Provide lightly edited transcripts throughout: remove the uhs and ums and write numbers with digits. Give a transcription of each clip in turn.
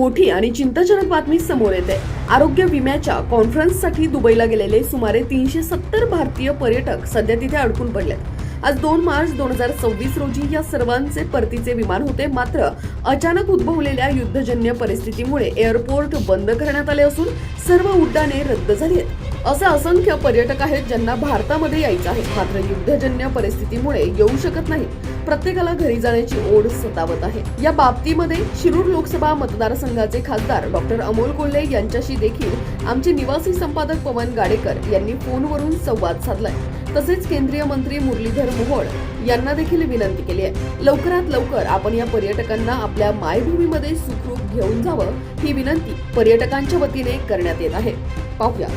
मोठी आणि चिंताजनक बातमी समोर येते। आरोग्य विम्याच्या कॉन्फरन्ससाठी दुबईला गेलेले सुमारे 370 भारतीय पर्यटक सध्या तिथे अडकून पडलेत। आज 2 मार्च 2026 रोजी या सर्वांचे परतीचे विमान होते, मात्र अचानक उद्भवलेल्या युद्धजन्य परिस्थितीमुळे एअरपोर्ट बंद करण्यात आले असून सर्व उड्डाणे रद्द झाली आहेत। असे असंख्य पर्यटक आहेत ज्यांना भारतामध्ये यायचं आहे, मात्र युद्धजन्य परिस्थितीमुळे येऊ शकत नाही। प्रत्येकाला घरी जाण्याची ओढ सतावत आहे। या बाबतीमध्ये शिरूर लोकसभा मतदारसंघाचे खासदार डॉक्टर अमोल कोल्हे यांच्याशी देखील आमचे निवासी संपादक पवन गाडेकर यांनी फोनवरून संवाद साधलाय। तसेच केंद्रीय मंत्री मुरलीधर मोहोळ यांना देखील विनंती केली आहे। लवकरात लवकर आपण या पर्यटकांना आपल्या मायभूमीमध्ये सुखरूप घेऊन जावं, ही विनंती पर्यटकांच्या वतीने करण्यात येत आहे। पाहूया।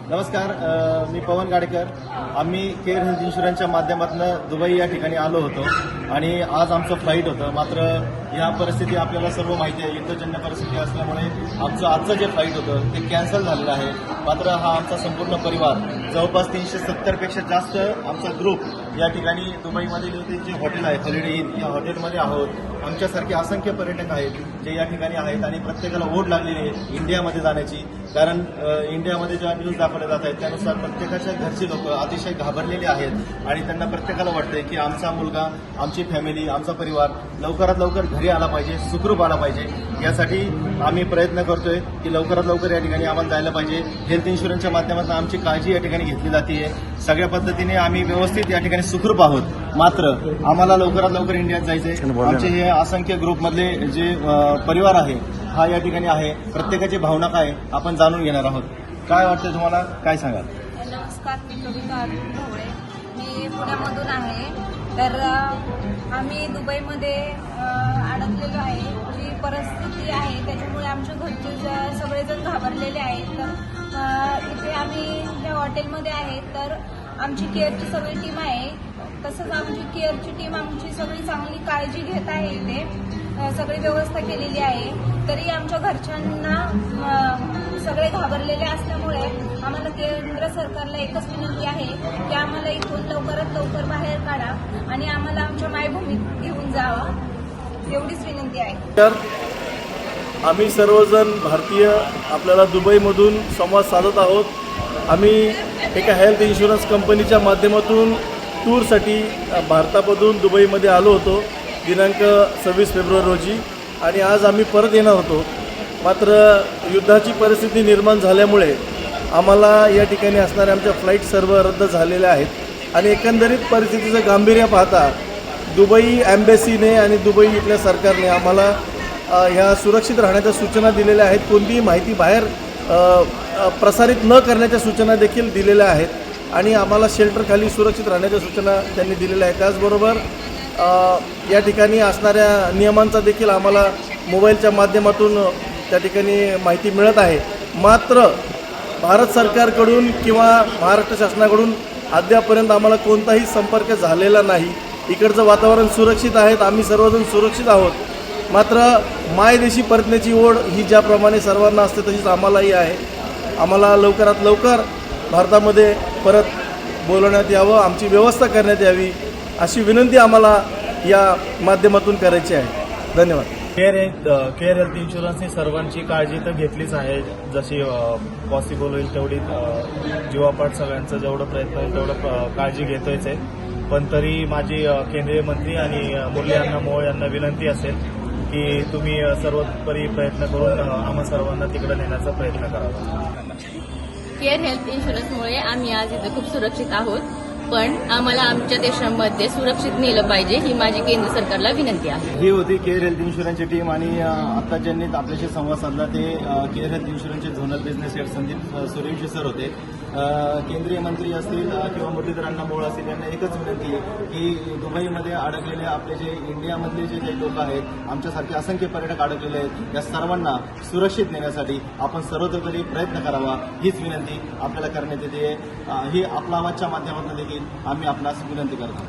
नमस्कार, मी पवन गाडेकर। आम्ही केअर हेल्थ इन्शुरन्सच्या माध्यमातून दुबई या ठिकाणी आलो होतो आणि आज आमचं फ्लाईट होतं। मात्र या परिस्थिती आपल्याला सर्व माहिती आहे, युद्धजन्य परिस्थिती असल्यामुळे आजचं जे फ्लाईट होतं ते कॅन्सल झालेलं आहे। मात्र हा आमचा संपूर्ण परिवार जवळपास 370 पेक्षा जास्त आमचा ग्रुप या ठिकाणी दुबईमधील जे हॉटेल आहे हॉलिडे इन या हॉटेलमध्ये आहोत। आमच्यासारखे असंख्य पर्यटक आहेत जे या ठिकाणी आहेत आणि प्रत्येकाला ओढ लागलेली आहे इंडियामध्ये जाण्याची। कारण इंडियामध्ये ज्या न्यूज दाखवल्या जात आहेत त्यानुसार प्रत्येकाच्या घरची लोक अतिशय घाबरलेली आहेत आणि त्यांना प्रत्येकाला वाटतंय की आमचा मुलगा, आमची फॅमिली, आमचा परिवार लवकरात लवकर घरी आला पाहिजे, सुखरूप आला पाहिजे। यासाठी आम्ही प्रयत्न करतोय की लवकरात लवकर या ठिकाणी आम्हाला जायला पाहिजे। हेल्थ इन्शुरन्सच्या माध्यमातून आमची काळजी या ठिकाणी घेतली जाते। सगळ्या पद्धतीने आम्ही व्यवस्थित या ठिकाणी सुखरूप आहोत, मात्र आम्हाला लवकरात लवकर इंडियात जायचंय। आमचे हे असंख्य ग्रुपमधले जे परिवार आहे हा या ठिकाणी आहे। प्रत्येकाची भावना काय आपण जाणून घेणार आहोत। काय वाटतं तुम्हाला, काय सांगाल? नमस्कार, मी कविता अरुण ढवळे, मी पुण्यामधून आहे। तर आम्ही दुबईमध्ये अडकलेलो आहे। जी परिस्थिती आहे त्याच्यामुळे आमच्या घरचे सगळेजण घाबरलेले आहेत। तर इथे आम्ही या हॉटेलमध्ये आहे, तर आमची केअरची सगळी टीम आहे। तसंच आमची केअरची टीम आमची सगळी चांगली काळजी घेत आहे। इथे सगळी व्यवस्था केलेली आहे। तरी आमच्या घरच्यांना सगळे घाबरलेले असल्यामुळे आम्हाला केंद्र सरकारला एकच विनंती आहे की आम्हाला इथून लवकरात लवकर बाहेर काढा आणि आम्हाला आमच्या मायभूमीत घेऊन जावं, एवढीच विनंती आहे। तर आम्ही सर्वजण भारतीय आपल्याला दुबईमधून संवाद साधत आहोत। आम्ही एका हेल्थ इन्शुरन्स कंपनीच्या माध्यमातून टूरसाठी भारतामधून दुबईमध्ये आलो होतो दिनांक 26 फेब्रुवारी रोजी आणि आज आम्ही परत येणार होतो। मात्र युद्धाची परिस्थिती निर्माण झाल्यामुळे आम्हाला या ठिकाणी असणाऱ्या आमच्या फ्लाईट सर्व रद्द झालेल्या आहेत आणि एकंदरीत परिस्थितीचं गांभीर्य पाहता दुबई एम्बेसीने आणि दुबई इथल्या सरकारने आम्हाला ह्या सुरक्षित राहण्याच्या सूचना दिलेल्या आहेत। कोणतीही माहिती बाहेर प्रसारित न करण्याच्या सूचना देखील दिलेल्या आहेत आणि आम्हाला शेल्टरखाली सुरक्षित राहण्याच्या सूचना त्यांनी दिलेल्या आहेत। त्याचबरोबर या ठिकाणी असणाऱ्या नियमांचा देखील आम्हाला मोबाईलच्या माध्यमातून त्या ठिकाणी माहिती मिळत आहे। मात्र भारत सरकारकडून किंवा महाराष्ट्र शासनाकडून अद्यापर्यंत आम्हाला कोणताही संपर्क झालेला नाही। इकडचं वातावरण सुरक्षित आहे, आम्ही सर्वजण सुरक्षित आहोत। मात्र मायदेशी परतण्याची ओढ ही ज्याप्रमाणे सर्वांना असते तशीच आम्हालाही आहे। आम्हाला लवकरात लवकर भारतामध्ये परत बोलवण्यात यावं, आमची व्यवस्था करण्यात यावी अशी विनंती आम्हाला या माध्यमातून करायची आहे। धन्यवाद। केअर हेल्थ इन्शुरन्सने सर्वांची काळजी तर घेतलीच आहे, जशी पॉसिबल होईल तेवढी जीवापाड सगळ्यांचं जेवढं प्रयत्न होईल तेवढं काळजी घेतोयच आहे। पण तरी माझी केंद्रीय मंत्री आणि मुरलीधर मोहोळ यांना विनंती असेल की तुम्ही सर्वोपरी प्रयत्न करून आम्हा सर्वांना तिकडे नेण्याचा प्रयत्न करावा। केअर हेल्थ इन्शुरन्समुळे आम्ही आज इथे खूप सुरक्षित आहोत, पण आम्हाला आमच्या देशामध्ये सुरक्षित नेलं पाहिजे ही माझी केंद्र सरकारला विनंती आहे। ही होती केअर हेल्थ इन्शुरन्सची टीम आणि आता ज्यांनी आपल्याशी संवाद साधला ते केअर हेल्थ इन्शुरन्सचे zonal business head Sandeep Suryavanshi sir होते। केंद्रीय मंत्री असतील किंवा मुरलीधरांना मोहोळ असतील यांना एकच विनंती आहे की दुबईमध्ये अडकलेले आपले जे इंडियामधले जे लोक आहेत, आमच्यासारखे असंख्य पर्यटक अडकलेले आहेत, या सर्वांना सुरक्षित नेण्यासाठी आपण सर्वतोपरी प्रयत्न करावा हीच विनंती आपल्याला करण्यात येते। ही आपला आवाजच्या माध्यमातून देखील आम्ही आपणास विनंती करतो।